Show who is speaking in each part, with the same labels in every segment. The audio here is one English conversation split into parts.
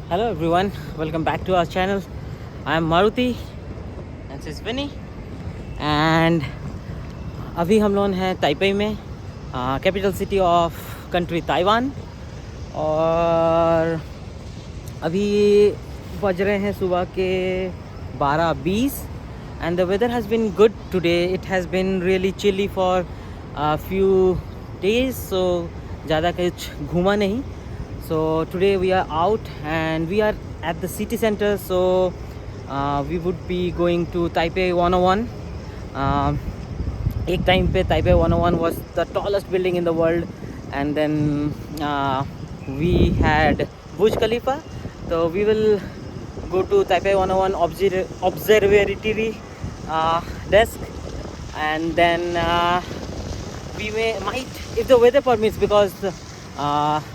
Speaker 1: Hello everyone, welcome back to our channel. I am Maruti and this is Vinny and अभी हम लोग हैं Taipei में, capital city of country Taiwan. और अभी बज रहे हैं सुबह के 12:20 and the weather has been good today. It has been really chilly for a few days, so ज़्यादा कुछ घूमा नहीं. So today we are out and we are at the city center, so we would be going to Taipei 101. एक time पे Taipei 101 was the tallest building in the world, and then we had Burj Khalifa. So we will go to Taipei 101 observatory desk, and then we might, if the weather permits, because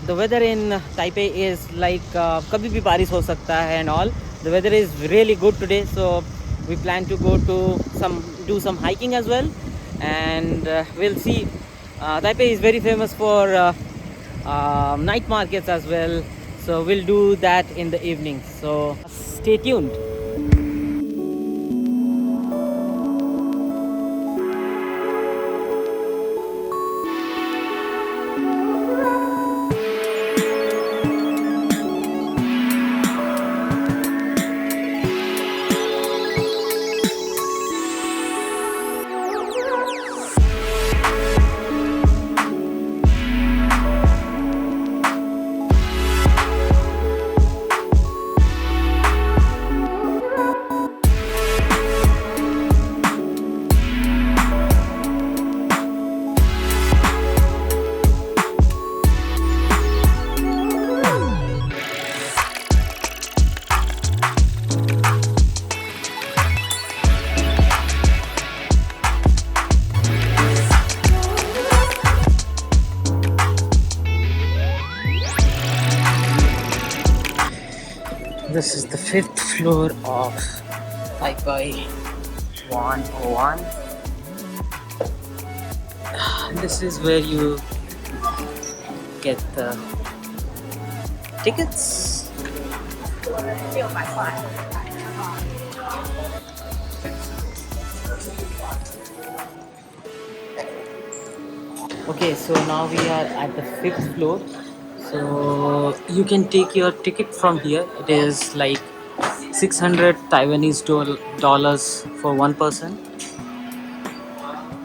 Speaker 1: the weather in Taipei is like कभी भी बारिश हो सकता है and all. The weather is really good today, so we plan to go to do some hiking as well, and we'll see. Taipei is very famous for night markets as well, so we'll do that in the evening, so stay tuned. This is the 5th floor of Taipei 101. This is where you get the tickets. Okay, so now we are at the 5th floor. So you can take your ticket from here. It is like 600 Taiwanese dollars for one person,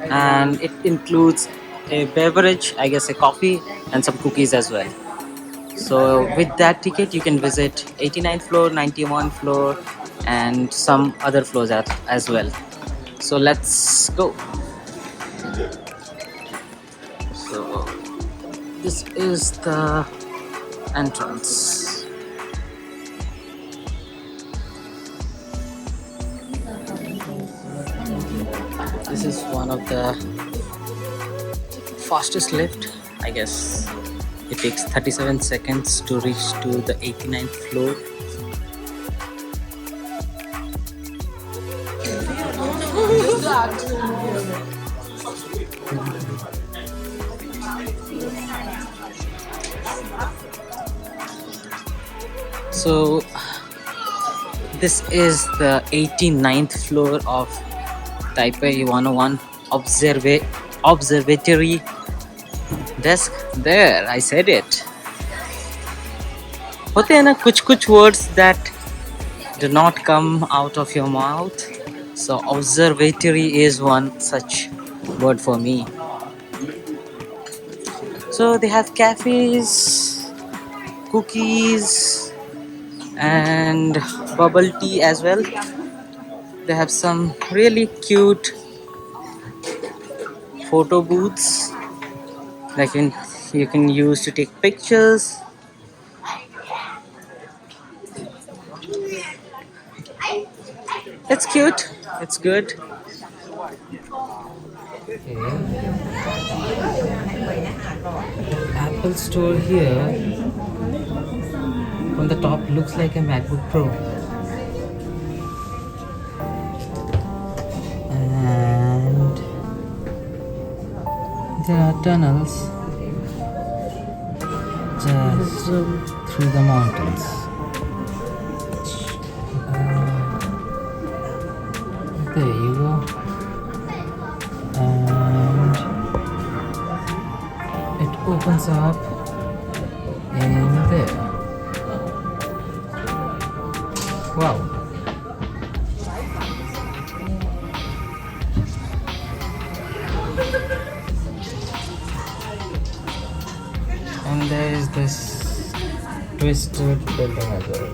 Speaker 1: and it includes a beverage, I guess a coffee, and some cookies as well. So with that ticket you can visit 89th floor, 91st floor, and some other floors as well. So let's go. So this is the entrance. This is one of the fastest lift, I guess. It takes 37 seconds to reach to the 89th floor. So this is the 89th floor of Taipei 101 observatory desk. There, I said it. होते हैं ना कुछ words that do not come out of your mouth. So observatory is one such word for me. So they have cafes, cookies, and bubble tea as well. They have some really cute photo booths that you can use to take pictures. It's cute, it's good. Okay. Apple store here. On the top looks like a MacBook Pro. And there are tunnels just through the mountains. There you go. And it opens up in there. Wow. And there is this twisted building as well.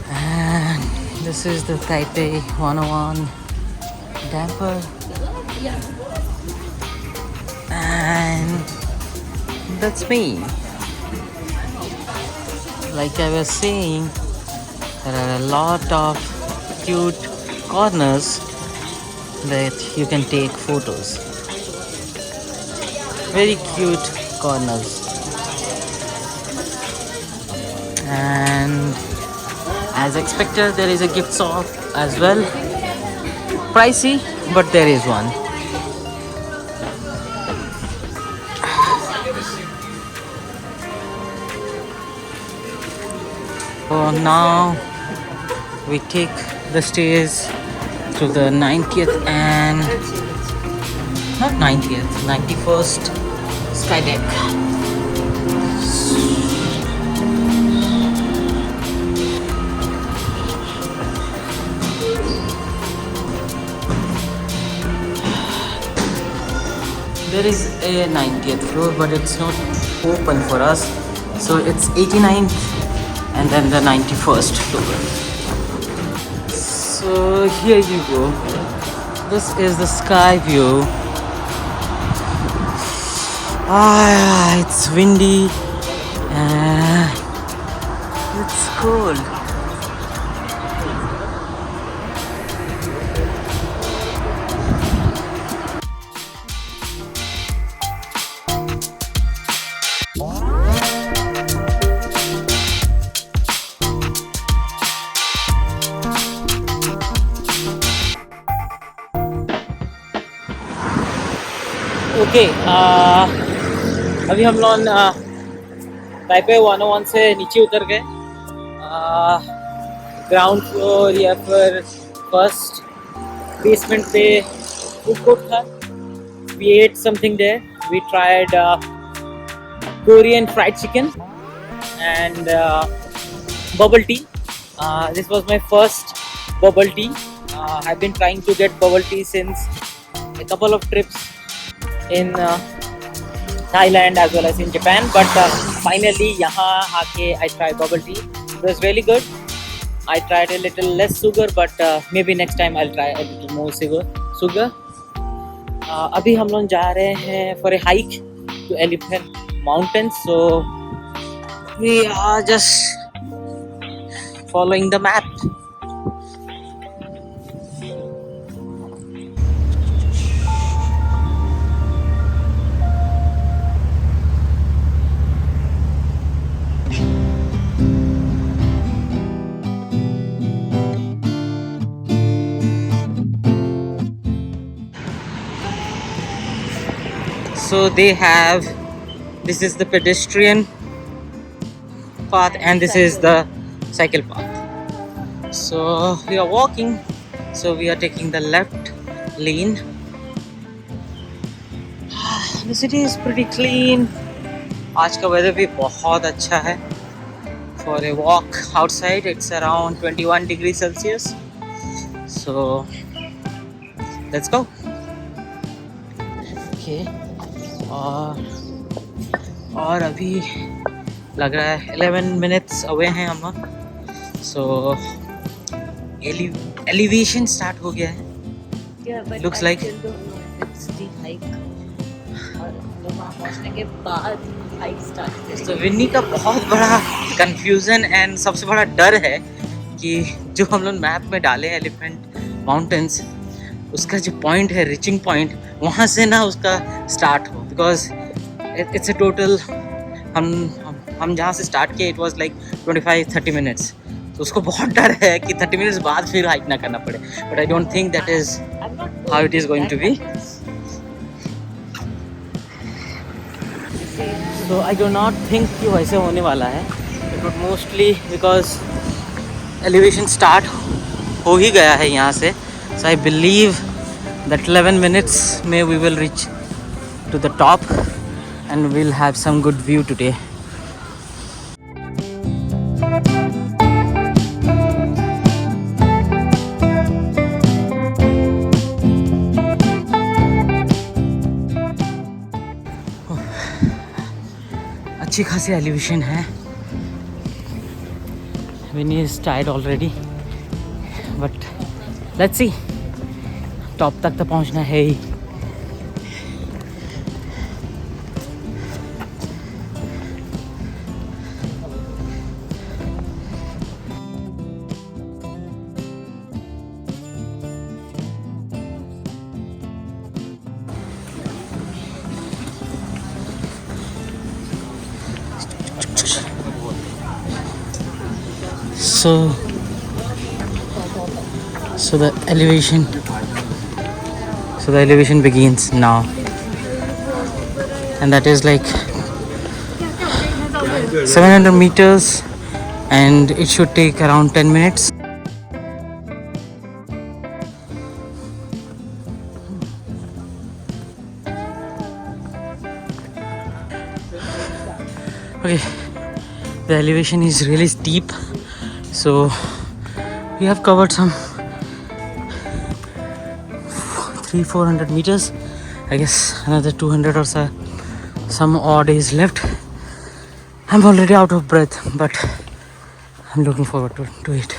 Speaker 1: And this is the Taipei 101 temple. And that's me. Like I was saying, there are a lot of cute corners that you can take photos. Very cute corners. And as expected, there is a gift shop as well. Pricey, but there is one. So now we take the stairs to the 90th and not 90th, 91st sky deck. There is a 90th floor, but it's not open for us. So it's 89th and then the 91st floor. So here you go. This is the sky view. It's windy and it's cold. Okay अभी हम लोग Taipei 101 से नीचे उतर गए ground floor या फिर first basement पे फूड कोर्ट था. We ate something there. We tried Korean fried chicken and bubble tea. This was my first bubble tea. I have been trying to get bubble tea since a couple of trips in Thailand as well as in Japan, but finally यहाँ आके I tried bubble tea. It was really good. I tried a little less sugar, but maybe next time I'll try a little more sugar. अभी हम लोग जा रहे हैं for a hike to Elephant Mountains, so we are just following the map. So they have, this is the pedestrian path and this is the cycle path. So we are walking, so we are taking the left lane. The city is pretty clean. आज का weather भी बहुत अच्छा है. For a walk outside, it's around 21 degrees Celsius. So let's go. Okay. और अभी लग रहा है 11 minutes अवे हैं हम लोग. सो एलिवेशन स्टार्ट हो गया है. लुक्स लाइक पहुंचने के बाद हाइक स्टार्ट. तो विन्नी का बहुत बड़ा कंफ्यूजन एंड सबसे बड़ा डर है कि जो हम लोग मैप में डाले हैं एलिफेंट माउंटेन्स, उसका जो पॉइंट है रीचिंग पॉइंट, वहाँ से ना उसका स्टार्ट हो. बिकॉज इट्स अ टोटल हम जहाँ से स्टार्ट किए इट वाज लाइक 25-30 मिनट्स. तो उसको बहुत डर है कि 30 मिनट्स बाद फिर हाइक ना करना पड़े. But I don't think that is how it is going to be. So I do not think कि वैसे होने वाला है. It would mostly because elevation start हो ही गया है यहाँ से. So I believe that 11 minutes may we will reach to the top and we'll have some good view today. अच्छी खासी एलिवेशन है. Vinny is tired already, but let's see. Top तक तो पहुंचना है ही. So the elevation begins now, and that is like 700 meters, and it should take around 10 minutes. Okay, the elevation is really steep, so we have covered some 300-400 meters. I guess another 200 or so, some odd is left. I'm already out of breath, but I'm looking forward to it.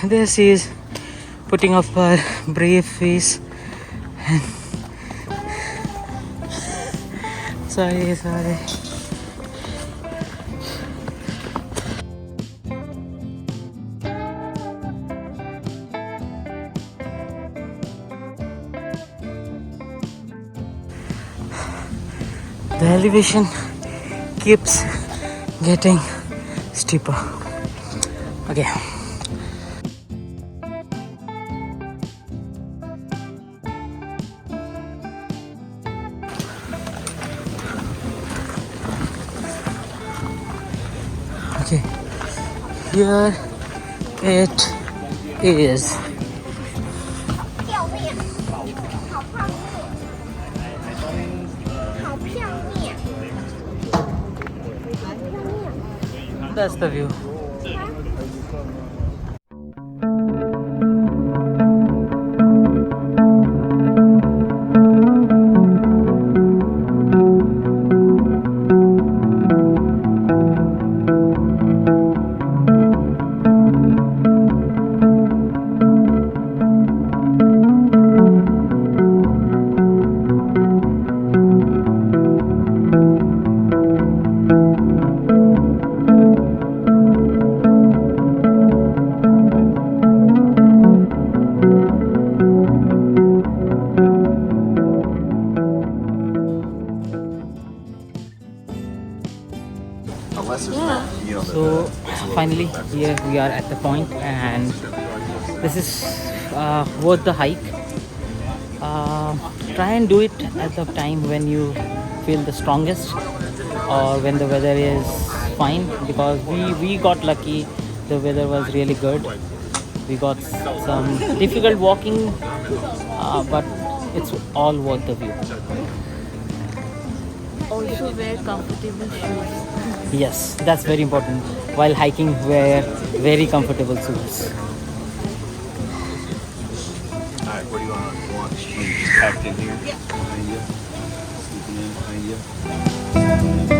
Speaker 1: There she is, putting up her brave face. Sorry. The elevation keeps getting steeper. Okay. Okay. Here it is. That's the view. So finally here we are at the point, and this is worth the hike. Try and do it at the time when you feel the strongest or when the weather is fine, because we got lucky. The weather was really good. We got some difficult walking, but it's all worth the view.
Speaker 2: Also wear comfortable shoes.
Speaker 1: Yes, that's very important. While hiking, wear very comfortable shoes.
Speaker 3: Alright, what do you want? Packed in here? Yeah. Behind you. Sleeping in behind you.